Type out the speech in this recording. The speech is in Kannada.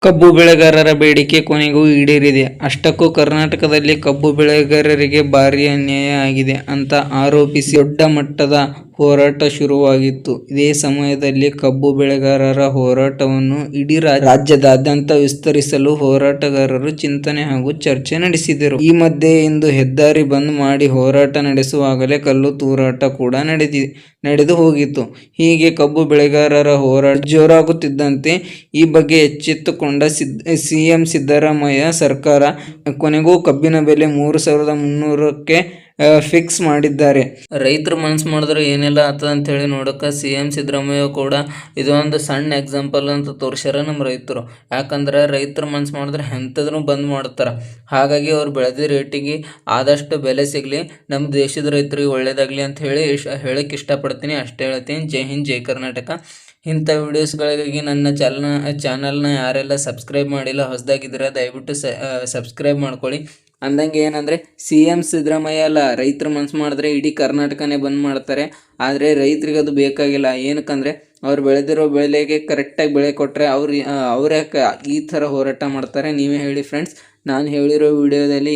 ಕಬ್ಬು ಬೆಳೆಗಾರರ ಬೇಡಿಕೆ ಕೊನೆಗೂ ಈಡೇರಿದೆ. ಅಷ್ಟಕ್ಕೂ ಕರ್ನಾಟಕದಲ್ಲಿ ಕಬ್ಬು ಬೆಳೆಗಾರರಿಗೆ ಭಾರೀ ಅನ್ಯಾಯ ಆಗಿದೆ ಅಂತ ಆರೋಪಿಸಿ ದೊಡ್ಡ ಮಟ್ಟದ ಹೋರಾಟ ಶುರುವಾಗಿತ್ತು. ಇದೇ ಸಮಯದಲ್ಲಿ ಕಬ್ಬು ಬೆಳೆಗಾರರ ಹೋರಾಟವನ್ನು ಇಡೀ ರಾಜ್ಯದಾದ್ಯಂತ ವಿಸ್ತರಿಸಲು ಹೋರಾಟಗಾರರು ಚಿಂತನೆ ಹಾಗೂ ಚರ್ಚೆ ನಡೆಸಿದರು. ಈ ಮಧ್ಯೆ ಇಂದು ಹೆದ್ದಾರಿ ಬಂದ್ ಮಾಡಿ ಹೋರಾಟ ನಡೆಸುವಾಗಲೇ ಕಲ್ಲು ತೂರಾಟ ಕೂಡ ನಡೆದು ಹೋಗಿತ್ತು. ಹೀಗೆ ಕಬ್ಬು ಬೆಳೆಗಾರರ ಹೋರಾಟ ಜೋರಾಗುತ್ತಿದ್ದಂತೆ ಈ ಬಗ್ಗೆ ಎಚ್ಚೆತ್ತುಕೊಂಡ ಸಿಎಂ ಸಿದ್ದರಾಮಯ್ಯ ಸರ್ಕಾರ ಕೊನೆಗೂ ಕಬ್ಬಿನ ಬೆಲೆ 3,300ಕ್ಕೆ ಫಿಕ್ಸ್ ಮಾಡಿದ್ದಾರೆ. ರೈತರು ಮನಸ್ಸು ಮಾಡಿದ್ರೆ ಏನೆಲ್ಲ ಆಗ್ತದ ಅಂತ ಹೇಳಿ ನೋಡಕ್ಕೆ ಸಿಎಂ ಸಿದ್ದರಾಮಯ್ಯ ಕೂಡ ಇದೊಂದು ಸಣ್ಣ ಎಕ್ಸಾಂಪಲ್ ಅಂತ ತೋರಿಸ್ಯಾರ ನಮ್ಮ ರೈತರು. ಯಾಕಂದ್ರೆ ರೈತರು ಮನಸ್ಸು ಮಾಡಿದ್ರೆ ಎಂಥದನ್ನು ಬಂದ್ ಮಾಡ್ತಾರೆ. ಹಾಗಾಗಿ ಅವ್ರು ಬೆಳೆದ ರೇಟಿಗೆ ಆದಷ್ಟು ಬೆಲೆ ಸಿಗಲಿ, ನಮ್ಮ ದೇಶದ ರೈತರಿಗೆ ಒಳ್ಳೇದಾಗಲಿ ಅಂತ ಹೇಳಕ್ಕೆ ಇಷ್ಟಪಡ್ತೀನಿ. ಅಷ್ಟೇ ಹೇಳ್ತೀನಿ. ಜೈ ಹಿಂದ್, ಜೈ ಕರ್ನಾಟಕ. ಇಂಥ ವಿಡಿಯೋಸ್ಗಳಿಗಾಗಿ ನನ್ನ ಚಾನಲ್ನ ಯಾರೆಲ್ಲ ಸಬ್ಸ್ಕ್ರೈಬ್ ಮಾಡಿಲ್ಲ, ಹೊಸದಾಗಿದ್ದೀರಾ ದಯವಿಟ್ಟು ಸಬ್ಸ್ಕ್ರೈಬ್ ಮಾಡ್ಕೊಳ್ಳಿ. ಅಂದಂಗೆ ಏನಂದರೆ ಸಿಎಂ ಸಿದ್ದರಾಮಯ್ಯ ಅಲ್ಲ, ರೈತರು ಮನಸ್ಸು ಮಾಡಿದ್ರೆ ಇಡೀ ಕರ್ನಾಟಕನೇ ಬಂದ್ ಮಾಡ್ತಾರೆ. ಆದರೆ ರೈತರಿಗೆ ಅದು ಬೇಕಾಗಿಲ್ಲ. ಏನಕ್ಕಂದರೆ ಅವ್ರು ಬೆಳೆದಿರೋ ಬೆಳೆಗೆ ಕರೆಕ್ಟಾಗಿ ಬೆಳೆ ಕೊಟ್ಟರೆ ಅವ್ರು ಯಾಕೆ ಈ ಥರ ಹೋರಾಟ ಮಾಡ್ತಾರೆ? ನೀವೇ ಹೇಳಿ ಫ್ರೆಂಡ್ಸ್. ನಾನು ಹೇಳಿರೋ ವಿಡಿಯೋದಲ್ಲಿ